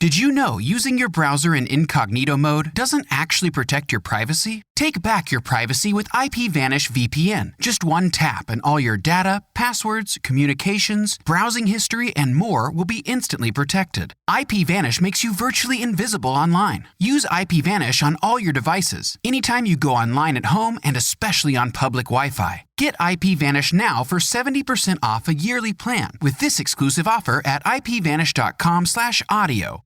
Did you know using your browser in incognito mode doesn't actually protect your privacy? Take back your privacy with IPVanish VPN. Just one tap and all your data, passwords, communications, browsing history, and more will be instantly protected. IPVanish makes you virtually invisible online. Use IPVanish on all your devices, anytime you go online at home and especially on public Wi-Fi. Get IPVanish now for 70% off a yearly plan with this exclusive offer at ipvanish.com/audio.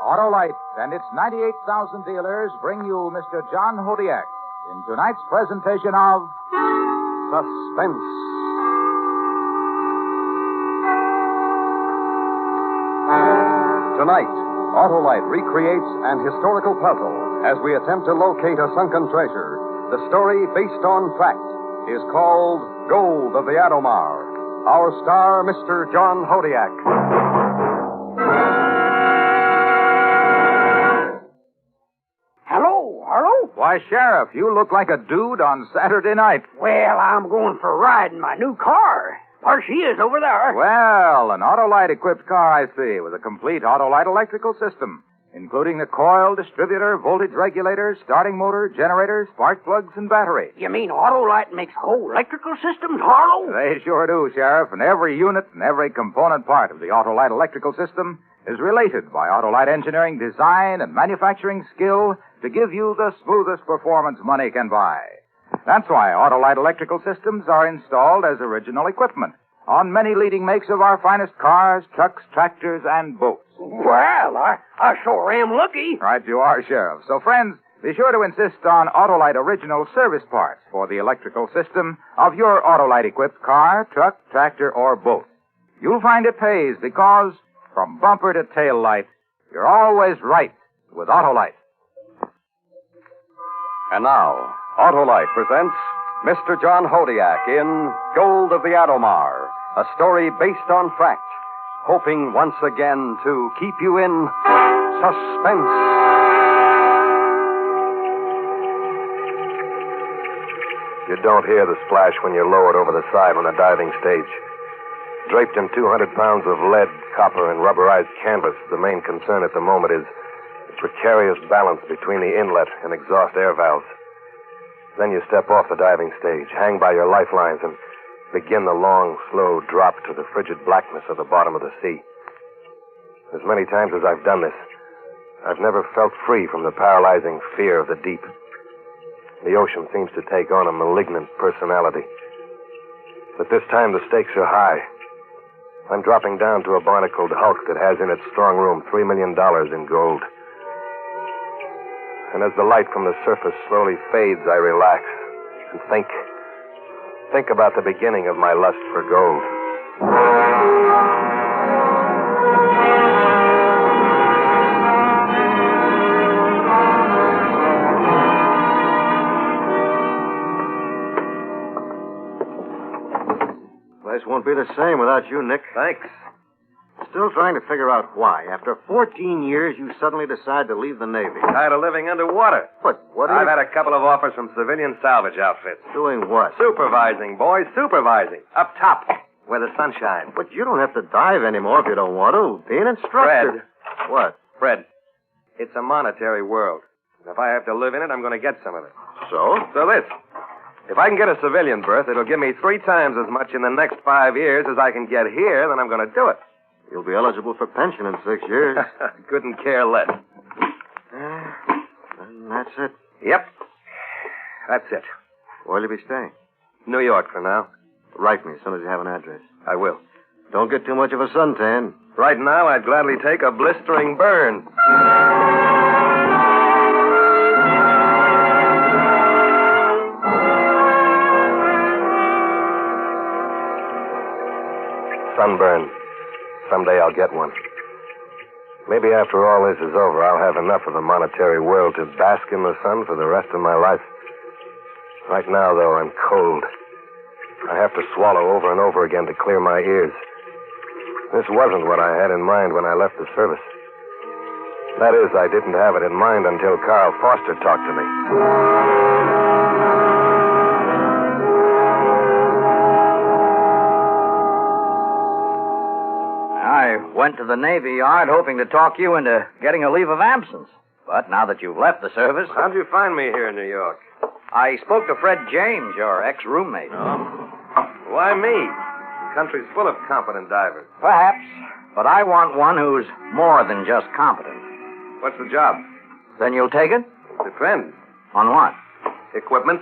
Autolite and its 98,000 dealers bring you Mr. John Hodiak in tonight's presentation of Suspense. Tonight, Autolite recreates an historical puzzle as we attempt to locate a sunken treasure. The story, based on fact, is called Gold of the Adomar. Our star, Mr. John Hodiak. Why, Sheriff, you look like a dude on Saturday night. Well, I'm going for a ride in my new car. There she is over there. Well, an Autolite-equipped car, I see, with a complete Autolite electrical system, including the coil, distributor, voltage regulator, starting motor, generator, spark plugs, and battery. You mean Autolite makes whole electrical systems, Harlow? They sure do, Sheriff, and every unit and every component part of the Autolite electrical system is related by Autolite engineering design and manufacturing skill to give you the smoothest performance money can buy. That's why Autolite electrical systems are installed as original equipment on many leading makes of our finest cars, trucks, tractors, and boats. Well, I sure am lucky. Right you are, Sheriff. So, friends, be sure to insist on Autolite original service parts for the electrical system of your Autolite-equipped car, truck, tractor, or boat. You'll find it pays because, from bumper to tail light, you're always right with Autolite. And now, Autolite presents Mr. John Hodiak in Gold of the Adomar, a story based on fact, hoping once again to keep you in suspense. You don't hear the splash when you're lowered over the side on a diving stage. Draped in 200 pounds of lead, copper, and rubberized canvas, the main concern at the moment is the precarious balance between the inlet and exhaust air valves. Then you step off the diving stage, hang by your lifelines, and begin the long, slow drop to the frigid blackness of the bottom of the sea. As many times as I've done this, I've never felt free from the paralyzing fear of the deep. The ocean seems to take on a malignant personality. But this time the stakes are high. I'm dropping down to a barnacled hulk that has in its strong room $3 million in gold. And as the light from the surface slowly fades, I relax and think about the beginning of my lust for gold. Place won't be the same without you, Nick. Thanks. Still trying to figure out why. After 14 years, you suddenly decide to leave the Navy. Tired of living underwater. But what I've had a couple of offers from civilian salvage outfits. Doing what? Supervising, boys, supervising. Up top, where the sun shines. But you don't have to dive anymore if you don't want to. Be an instructor. Fred. What? Fred, it's a monetary world. And if I have to live in it, I'm going to get some of it. So? So this. If I can get a civilian berth, it'll give me 3 times as much in the next 5 years as I can get here, then I'm going to do it. You'll be eligible for pension in 6 years. Couldn't care less. And that's it. Yep. That's it. Where'll you be staying? New York for now. Write me as soon as you have an address. I will. Don't get too much of a suntan. Right now, I'd gladly take a blistering burn. Sunburn. Someday I'll get one. Maybe after all this is over, I'll have enough of the monetary world to bask in the sun for the rest of my life. Right now, though, I'm cold. I have to swallow over and over again to clear my ears. This wasn't what I had in mind when I left the service. That is, I didn't have it in mind until Carl Foster talked to me. went to the Navy Yard hoping to talk you into getting a leave of absence. But now that you've left the service... How'd you find me here in New York? I spoke to Fred James, your ex-roommate. Oh? Why me? The country's full of competent divers. Perhaps. But I want one who's more than just competent. What's the job? Then you'll take it? Depends. On what? Equipment.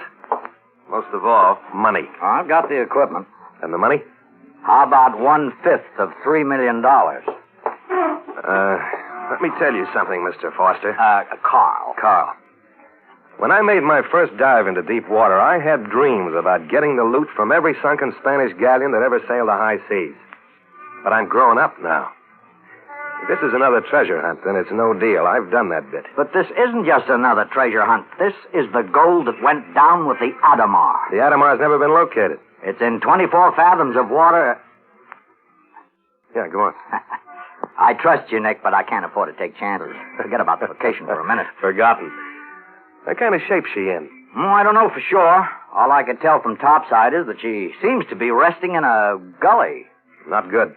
Most of all, money. I've got the equipment. And the money? How about 1/5 of $3 million? Let me tell you something, Mr. Foster. Carl. When I made my first dive into deep water, I had dreams about getting the loot from every sunken Spanish galleon that ever sailed the high seas. But I'm grown up now. If this is another treasure hunt, then it's no deal. I've done that bit. But this isn't just another treasure hunt. This is the gold that went down with the Adomar. The Adomar's never been located. It's in 24 fathoms of water. Yeah, go on. I trust you, Nick, but I can't afford to take chances. Forget about the vacation for a minute. Forgotten. What kind of shape she in? I don't know for sure. All I can tell from topside is that she seems to be resting in a gully. Not good.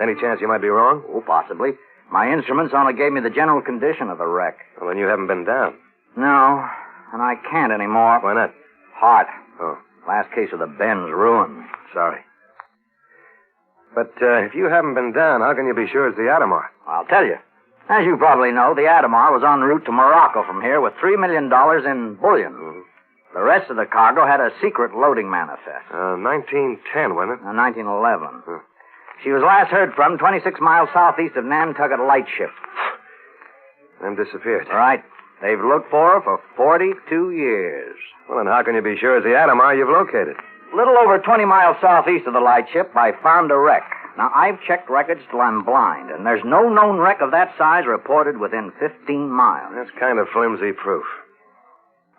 Any chance you might be wrong? Oh, possibly. My instruments only gave me the general condition of the wreck. Well, then you haven't been down. No, and I can't anymore. Why not? Heart. Oh. Last case of the Ben's ruined. Sorry. But if you haven't been down, how can you be sure it's the Adomar? I'll tell you. As you probably know, the Adomar was en route to Morocco from here with $3 million in bullion. Mm-hmm. The rest of the cargo had a secret loading manifest. 1910, wasn't it? 1911. She was last heard from 26 miles southeast of Nantucket Lightship. Then disappeared. Right. They've looked for her for 42 years. Well, then how can you be sure it's the Adomar you've located? A little over 20 miles southeast of the Lightship, I found a wreck. Now, I've checked records till I'm blind, and there's no known wreck of that size reported within 15 miles. That's kind of flimsy proof.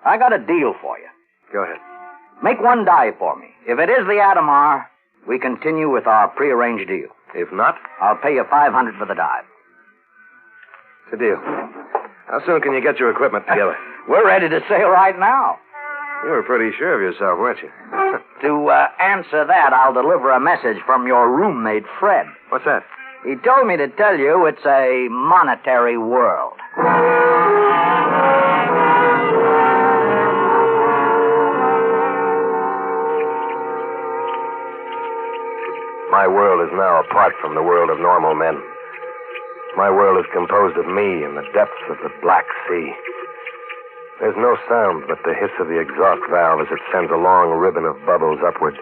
I got a deal for you. Go ahead. Make one dive for me. If it is the Adomar, we continue with our prearranged deal. If not? I'll pay you $500 for the dive. It's a deal. How soon can you get your equipment together? We're ready to sail right now. You were pretty sure of yourself, weren't you? To answer that, I'll deliver a message from your roommate, Fred. What's that? He told me to tell you it's a monetary world. My world is now apart from the world of normal men. My world is composed of me in the depths of the Black Sea. There's no sound but the hiss of the exhaust valve as it sends a long ribbon of bubbles upward.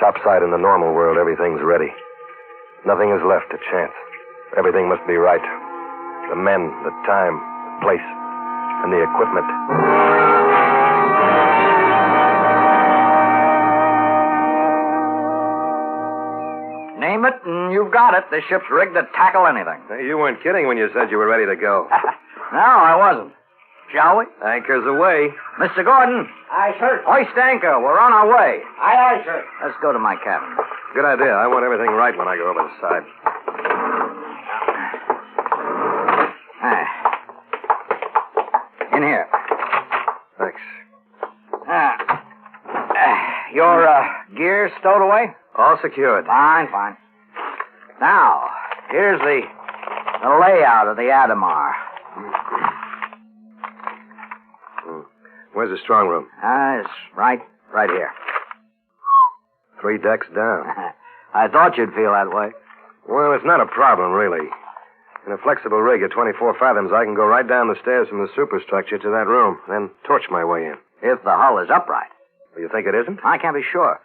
Topside in the normal world, everything's ready. Nothing is left to chance. Everything must be right. The men, the time, the place, and the equipment. Name it, and you've got it. This ship's rigged to tackle anything. Hey, you weren't kidding when you said you were ready to go. No, I wasn't. Shall we? Anchor's away. Mr. Gordon. Aye, sir. Hoist anchor. We're on our way. Aye, sir. Let's go to my cabin. Good idea. I want everything right when I go over the side. In here. Thanks. Your gear stowed away? All secured. Fine. Now, here's the layout of the Adomar. Where's the strong room? It's right here. 3 decks down. I thought you'd feel that way. Well, it's not a problem, really. In a flexible rig at 24 fathoms, I can go right down the stairs from the superstructure to that room, then torch my way in. If the hull is upright. You think it isn't? I can't be sure.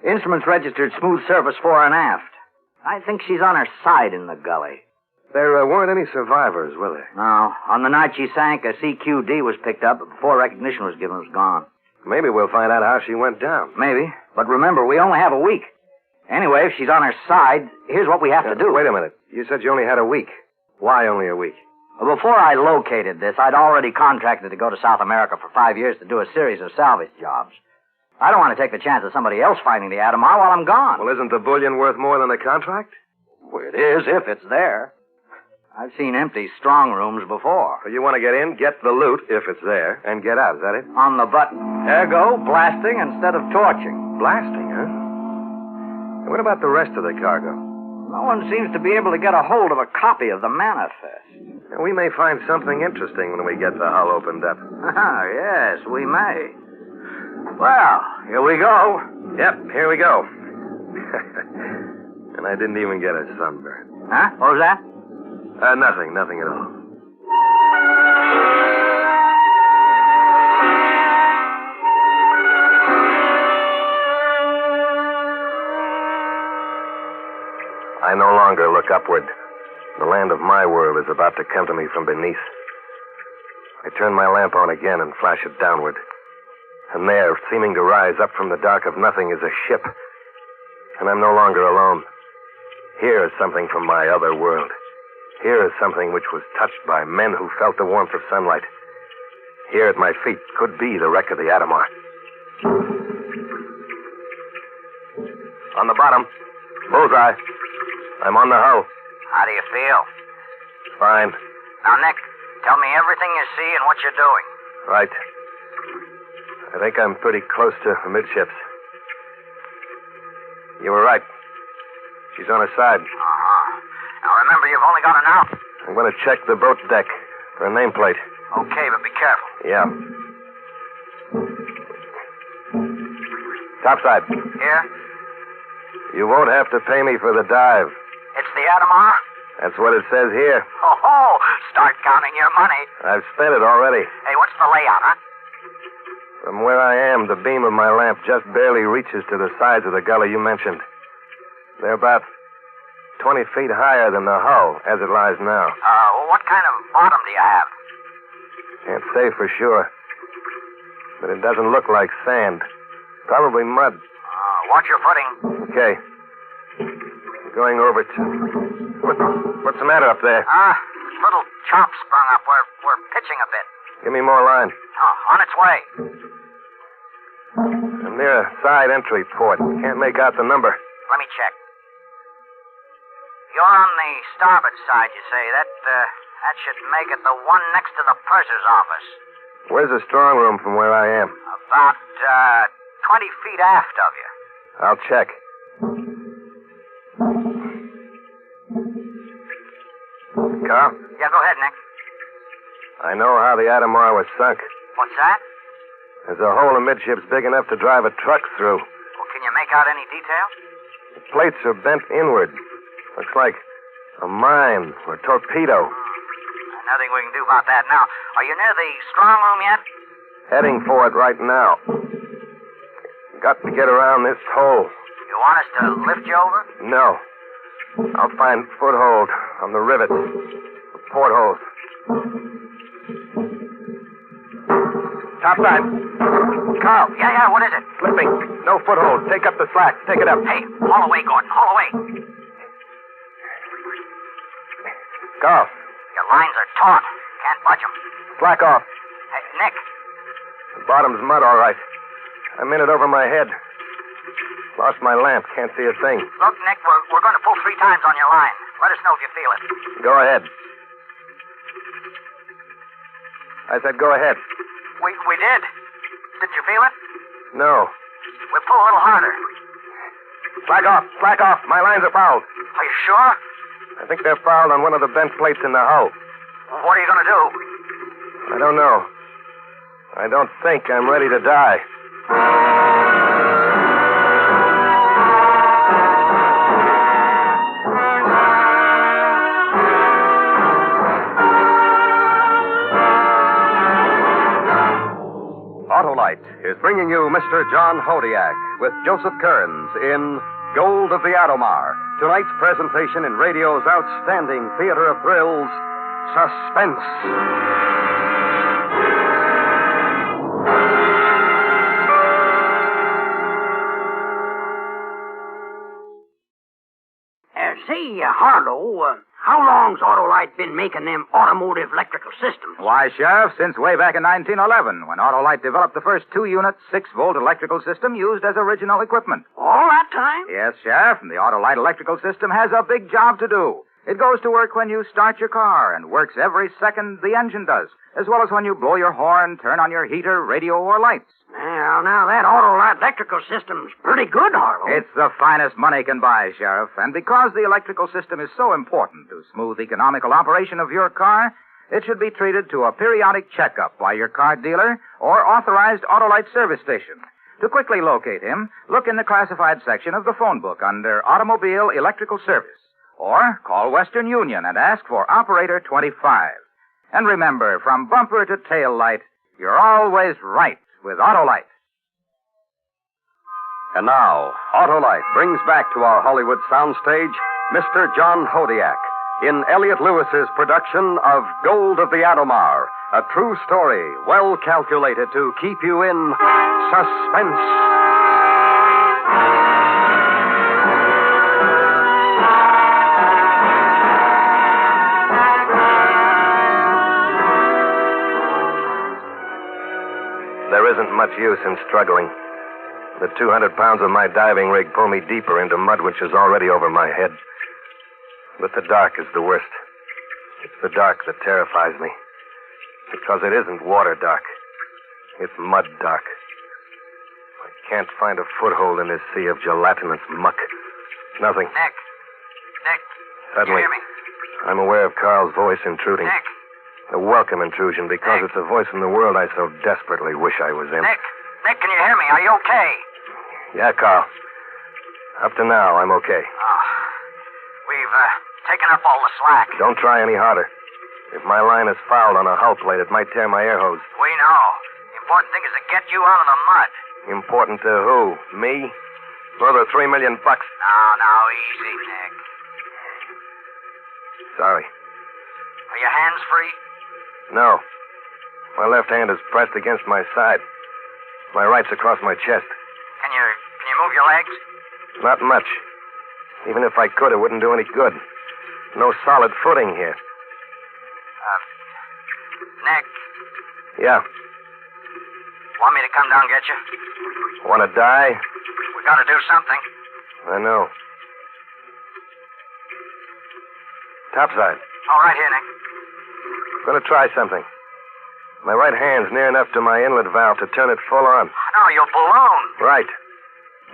Instruments registered smooth surface fore and aft. I think she's on her side in the gully. There weren't any survivors, were there? No. On the night she sank, a CQD was picked up, but before recognition was given, it was gone. Maybe we'll find out how she went down. Maybe. But remember, we only have a week. Anyway, if she's on her side, here's what we have to do. Wait a minute. You said you only had a week. Why only a week? Well, before I located this, I'd already contracted to go to South America for 5 years to do a series of salvage jobs. I don't want to take the chance of somebody else finding the Adomar while I'm gone. Well, isn't the bullion worth more than the contract? Well, it is, if it's there. I've seen empty strong rooms before. So you want to get in, get the loot, if it's there, and get out, is that it? On the button. Ergo, blasting instead of torching. Blasting, huh? And what about the rest of the cargo? No one seems to be able to get a hold of a copy of the manifest. We may find something interesting when we get the hull opened up. Yes, we may. Well, here we go. Yep, here we go. And I didn't even get a sunburn. Huh? What was that? Nothing at all. I no longer look upward. The land of my world is about to come to me from beneath. I turn my lamp on again and flash it downward. And there, seeming to rise up from the dark of nothing, is a ship. And I'm no longer alone. Here is something from my other world. Here is something which was touched by men who felt the warmth of sunlight. Here at my feet could be the wreck of the Adomar. On the bottom, bullseye. I'm on the hull. How do you feel? Fine. Now, Nick, tell me everything you see and what you're doing. Right. I think I'm pretty close to amidships. You were right. She's on her side. Now, remember, you've only got an hour. I'm going to check the boat deck for a nameplate. Okay, but be careful. Yeah. Topside. Here? You won't have to pay me for the dive. It's the Adomar? That's what it says here. Oh, start counting your money. I've spent it already. Hey, what's the layout, huh? From where I am, the beam of my lamp just barely reaches to the sides of the gully you mentioned. They're about 20 feet higher than the hull, as it lies now. What kind of bottom do you have? Can't say for sure. But it doesn't look like sand. Probably mud. Watch your footing. Okay. Going over to... What's the matter up there? Little chop sprung up. We're pitching a bit. Give me more line. On its way. I'm near a side entry port. Can't make out the number. Let me check. You're on the starboard side, you say. That should make it the one next to the purser's office. Where's the strong room from where I am? About 20 feet aft of you. I'll check. Carl? Yeah, go ahead, Nick. I know how the Adomar was sunk. What's that? There's a hole amidships big enough to drive a truck through. Well, can you make out any details? The plates are bent inward. Looks like a mine or a torpedo. Nothing we can do about that now. Are you near the strong room yet? Heading for it right now. Got to get around this hole. You want us to lift you over? No. I'll find foothold on the rivets. The portholes. Topside. Carl. Yeah, what is it? Slipping. No foothold. Take up the slack. Take it up. Hey, haul away, Gordon. Haul away. Carl. Your lines are taut. Can't budge them. Slack off. Hey, Nick. The bottom's mud, all right. I'm in it over my head. Lost my lamp. Can't see a thing. Look, Nick, we're going to pull 3 times on your line. Let us know if you feel it. Go ahead. I said go ahead. We did. Did you feel it? No. We'll pull a little harder. Slack off. Slack off. My lines are fouled. Are you sure? I think they're fouled on one of the bent plates in the hull. Well, what are you going to do? I don't know. I don't think I'm ready to die. Autolite is bringing you Mr. John Hodiak with Joseph Kearns in Gold of the Adomar. Tonight's presentation in radio's outstanding theater of thrills, Suspense. Say, Harlow, how long's Autolite been making them automotive electrical systems? Why, Sheriff, since way back in 1911, when Autolite developed the first 2-unit, 6-volt electrical system used as original equipment. All that time? Yes, Sheriff, and the Autolite electrical system has a big job to do. It goes to work when you start your car and works every second the engine does, as well as when you blow your horn, turn on your heater, radio, or lights. Well, now that Autolite electrical system's pretty good, Harlow. It's the finest money can buy, Sheriff. And because the electrical system is so important to smooth economical operation of your car, it should be treated to a periodic checkup by your car dealer or authorized Autolite service station. To quickly locate him, look in the classified section of the phone book under Automobile Electrical Service. Or call Western Union and ask for Operator 25. And remember, from bumper to tail light, you're always right with Autolite. And now, Autolite brings back to our Hollywood soundstage Mr. John Hodiak in Elliot Lewis's production of Gold of the Adomar, a true story well calculated to keep you in suspense. There isn't much use in struggling. The 200 pounds of my diving rig pull me deeper into mud which is already over my head. But the dark is the worst. It's the dark that terrifies me. Because it isn't water dark. It's mud dark. I can't find a foothold in this sea of gelatinous muck. Nothing. Nick. Suddenly, You hear me? I'm aware of Carl's voice intruding. Nick. A welcome intrusion because Nick. it's a voice from the world I so desperately wish I was in. Nick, can you hear me? Are you okay? Yeah, Carl. Up to now, I'm okay. Oh, we've taken up all the slack. Don't try any harder. If my line is fouled on a hull plate, it might tear my air hose. We know. The important thing is to get you out of the mud. Important to who? Me? Or the $3 million? No, easy, Nick. Sorry. Are your hands free? No. My left hand is pressed against my side. My right's across my chest. Can you move your legs? Not much. Even if I could, it wouldn't do any good. No solid footing here. Nick, Yeah. want me to come down and get you? Want to die? We gotta do something. I know. Topside. All right, here, Nick. I'm going to try something. My right hand's near enough to my inlet valve to turn it full on. No, you'll balloon. Right.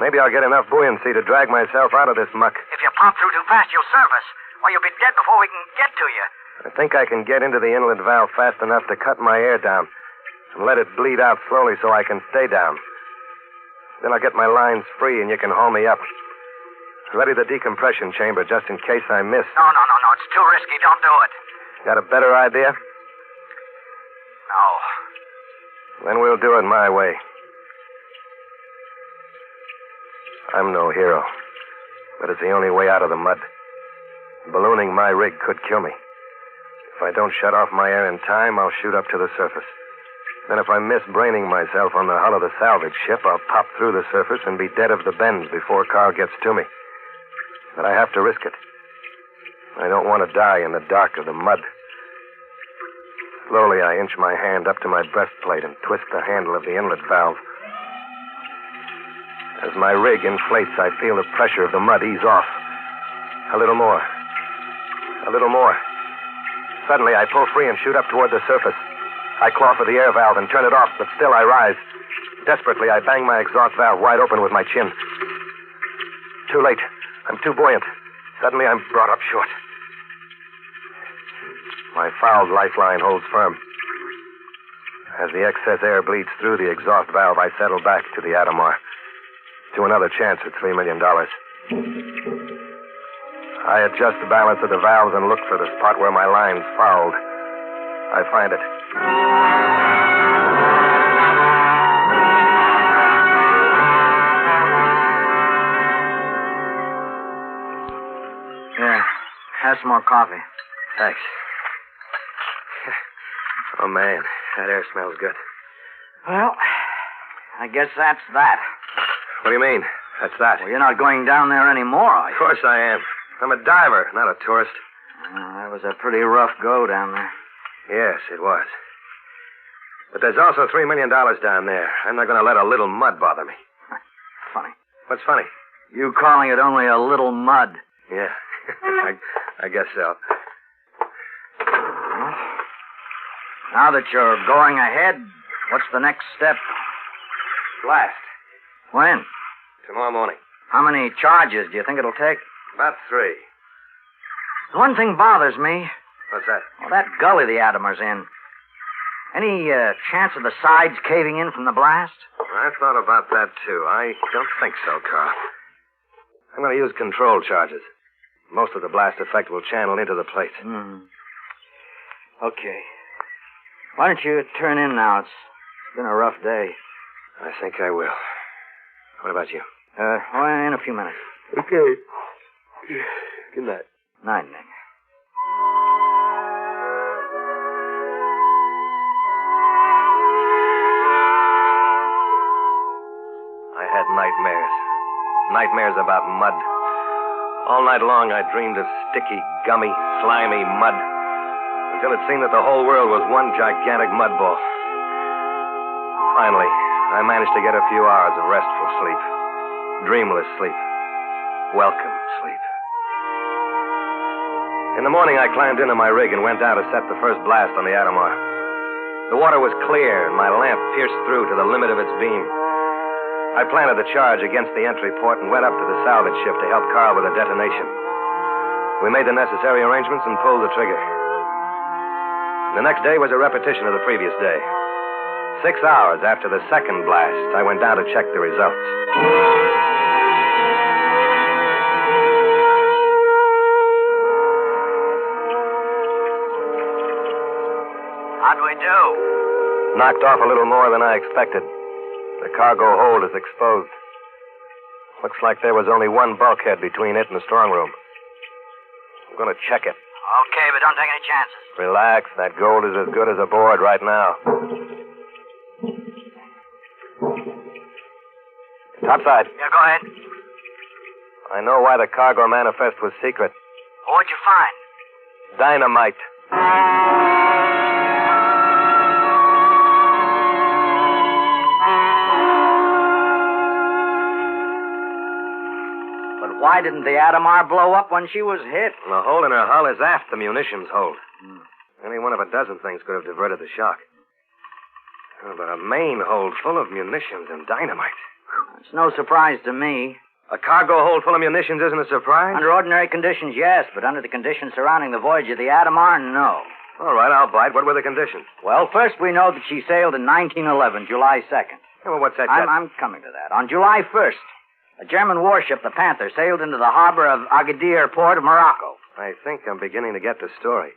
Maybe I'll get enough buoyancy to drag myself out of this muck. If you pop through too fast, you'll surface. Or you'll be dead before we can get to you. I think I can get into the inlet valve fast enough to cut my air down and let it bleed out slowly so I can stay down. Then I'll get my lines free and you can haul me up. Ready the decompression chamber just in case I miss. No. It's too risky. Don't do it. Got a better idea? No. Then we'll do it my way. I'm no hero, but it's the only way out of the mud. Ballooning my rig could kill me. If I don't shut off my air in time, I'll shoot up to the surface. Then if I miss braining myself on the hull of the salvage ship, I'll pop through the surface and be dead of the bends before Carl gets to me. But I have to risk it. I don't want to die in the dark of the mud. Slowly, I inch my hand up to my breastplate and twist the handle of the inlet valve. As my rig inflates, I feel the pressure of the mud ease off. A little more. A little more. Suddenly, I pull free and shoot up toward the surface. I claw for the air valve and turn it off, but still I rise. Desperately, I bang my exhaust valve wide open with my chin. Too late. I'm too buoyant. Suddenly, I'm brought up short. My fouled lifeline holds firm. As the excess air bleeds through the exhaust valve, I settle back to the Adomar. To another chance at $3 million. I adjust the balance of the valves and look for the spot where my line's fouled. I find it. Here, have some more coffee. Thanks. Oh, man, that air smells good. Well, I guess that's that. What do you mean? That's that? Well, you're not going down there anymore, are you? Of course I am. I'm a diver, not a tourist. That was a pretty rough go down there. Yes, it was. But there's also $3 million down there. I'm not going to let a little mud bother me. Funny. What's funny? You calling it only a little mud. Yeah, I guess so. Now that you're going ahead, what's the next step? blast. When? Tomorrow morning. How many charges do you think it'll take? About 3. One thing bothers me. What's that? Well, that gully the Adomar's in. Any chance of the sides caving in from the blast? I thought about that, too. I don't think so, Carl. I'm going to use control charges. Most of the blast effect will channel into the plate. Okay. Why don't you turn in now? It's been a rough day. I think I will. What about you? In a few minutes. Okay. Good night. Night, Nick. I had nightmares. Nightmares about mud. All night long I dreamed of sticky, gummy, slimy mud. Until it seemed that the whole world was one gigantic mud ball. Finally, I managed to get a few hours of restful sleep. Dreamless sleep. Welcome sleep. In the morning, I climbed into my rig and went down to set the first blast on the Adomar. The water was clear, and my lamp pierced through to the limit of its beam. I planted the charge against the entry port and went up to the salvage ship to help Carl with the detonation. We made the necessary arrangements and pulled the trigger. The next day was a repetition of the previous day. 6 hours after the second blast, I went down to check the results. How'd we do? Knocked off a little more than I expected. The cargo hold is exposed. Looks like there was only one bulkhead between it and the strong room. I'm going to check it. Okay, but don't take any chances. Relax. That gold is as good as aboard right now. Topside. Yeah, go ahead. I know why the cargo manifest was secret. What'd you find? Dynamite. But why didn't the Adomar blow up when she was hit? The hole in her hull is aft the munitions hold. Any one of a dozen things could have diverted the shock. Oh, but a main hold full of munitions and dynamite. It's no surprise to me. A cargo hold full of munitions isn't a surprise? Under ordinary conditions, yes, but under the conditions surrounding the voyage of the Adomar, no. All right, I'll bite. What were the conditions? Well, first we know that she sailed in 1911, July 2nd. Yeah, well, what's that? I'm coming to that. On July 1st, a German warship, the Panther, sailed into the harbor of Agadir port of Morocco. I think I'm beginning to get the story.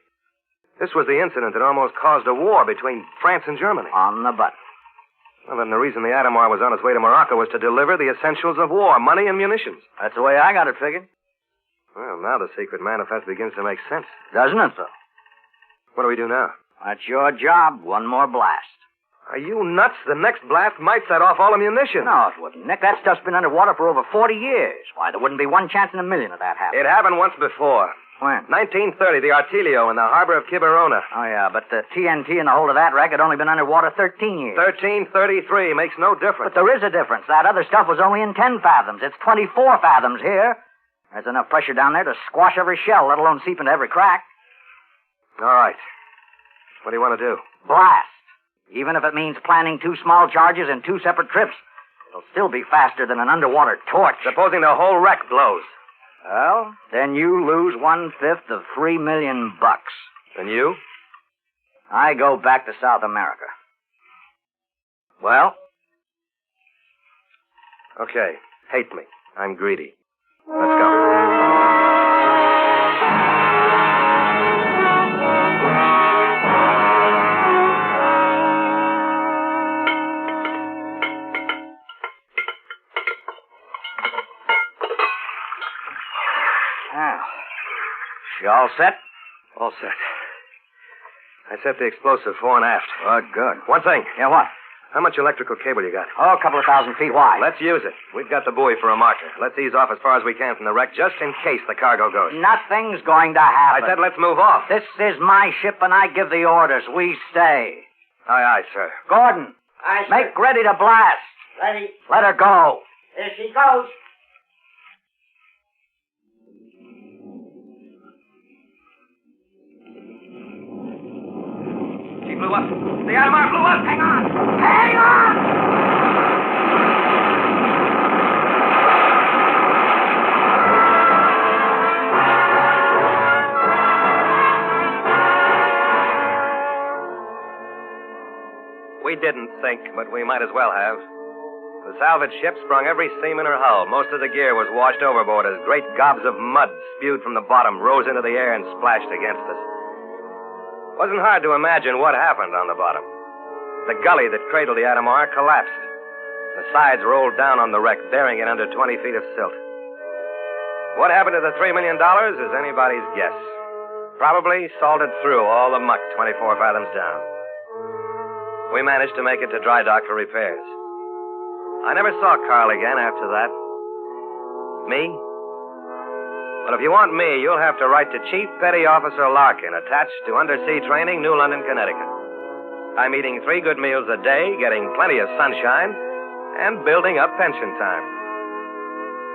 This was the incident that almost caused a war between France and Germany. On the button. Well, then the reason the Adomar was on its way to Morocco was to deliver the essentials of war, money and munitions. That's the way I got it figured. Well, now the secret manifest begins to make sense. Doesn't it, though? What do we do now? That's your job. One more blast. Are you nuts? The next blast might set off all the munitions. No, it wouldn't, Nick. That stuff's been underwater for over 40 years. Why, there wouldn't be one chance in a million of that happening. It happened once before. When? 1930, the Artilio in the harbor of Quiberona. Oh, yeah, but the TNT in the hold of that wreck had only been underwater 13 years. 1333 makes no difference. But there is a difference. That other stuff was only in 10 fathoms. It's 24 fathoms here. There's enough pressure down there to squash every shell, let alone seep into every crack. All right. What do you want to do? Blast. Even if it means planning 2 small charges and 2 separate trips, it'll still be faster than an underwater torch. Supposing the whole wreck blows. Well, then you lose 1/5 of $3 million. And you? I go back to South America. Well? Okay. Hate me. I'm greedy. Let's go. You all set? All set. I set the explosive fore and aft. Good. One thing. Yeah, what? How much electrical cable you got? Oh, a couple of 1,000 feet. Why? Let's use it. We've got the buoy for a marker. Let's ease off as far as we can from the wreck, just in case the cargo goes. Nothing's going to happen. I said let's move off. This is my ship, and I give the orders. We stay. Aye, aye, sir. Gordon. Aye, sir. Make ready to blast. Ready. Let her go. Here she goes. She blew up. The Adomar blew up. Hang on. Hang on! sink, but we might as well have. The salvage ship sprung every seam in her hull. Most of the gear was washed overboard as great gobs of mud spewed from the bottom rose into the air and splashed against us. It wasn't hard to imagine what happened on the bottom. The gully that cradled the Adomar collapsed. The sides rolled down on the wreck, burying it under 20 feet of silt. What happened to the $3 million is anybody's guess. Probably salted through all the muck 24 fathoms down. We managed to make it to dry dock for repairs. I never saw Carl again after that. Me? Well, if you want me, you'll have to write to Chief Petty Officer Larkin, attached to Undersea Training, New London, Connecticut. I'm eating 3 good meals a day, getting plenty of sunshine, and building up pension time.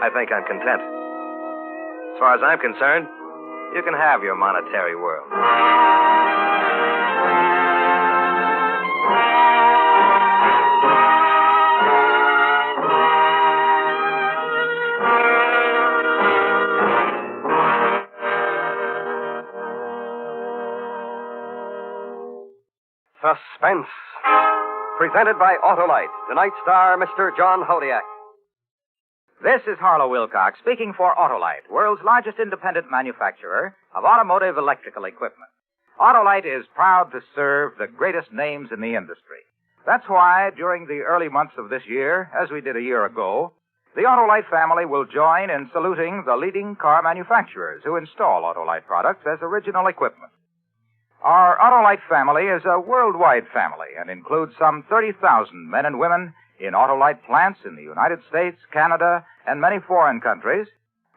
I think I'm content. As far as I'm concerned, you can have your monetary world. Suspense. Presented by Autolite. Tonight's star, Mr. John Hodiak. This is Harlow Wilcox speaking for Autolite, world's largest independent manufacturer of automotive electrical equipment. Autolite is proud to serve the greatest names in the industry. That's why, during the early months of this year, as we did a year ago, the Autolite family will join in saluting the leading car manufacturers who install Autolite products as original equipment. Our Autolite family is a worldwide family and includes some 30,000 men and women in Autolite plants in the United States, Canada, and many foreign countries,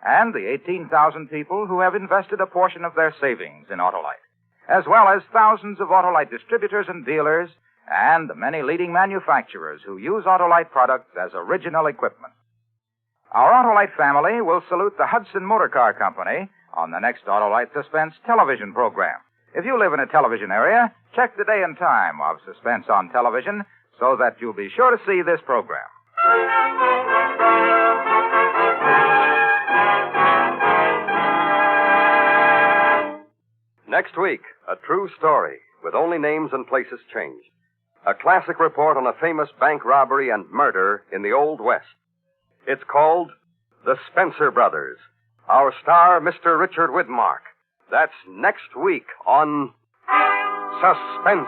and the 18,000 people who have invested a portion of their savings in Autolite, as well as thousands of Autolite distributors and dealers, and the many leading manufacturers who use Autolite products as original equipment. Our Autolite family will salute the Hudson Motor Car Company on the next Autolite Suspense television program. If you live in a television area, check the day and time of Suspense on television so that you'll be sure to see this program. Next week, a true story with only names and places changed. A classic report on a famous bank robbery and murder in the Old West. It's called The Spencer Brothers. Our star, Mr. Richard Widmark. That's next week on Suspense.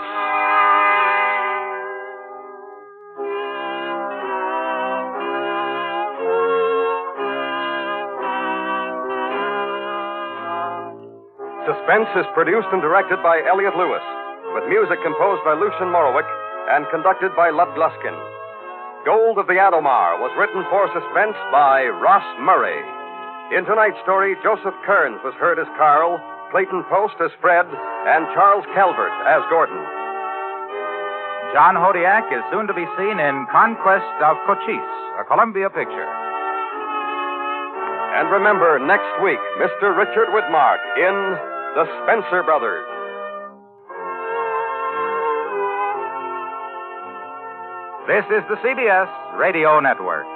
Suspense is produced and directed by Elliot Lewis, with music composed by Lucien Morawick and conducted by Lud Gluskin. Gold of the Adomar was written for Suspense by Ross Murray. In tonight's story, Joseph Kearns was heard as Carl, Clayton Post as Fred, and Charles Calvert as Gordon. John Hodiak is soon to be seen in Conquest of Cochise, a Columbia picture. And remember, next week, Mr. Richard Widmark in The Spencer Brothers. This is the CBS Radio Network.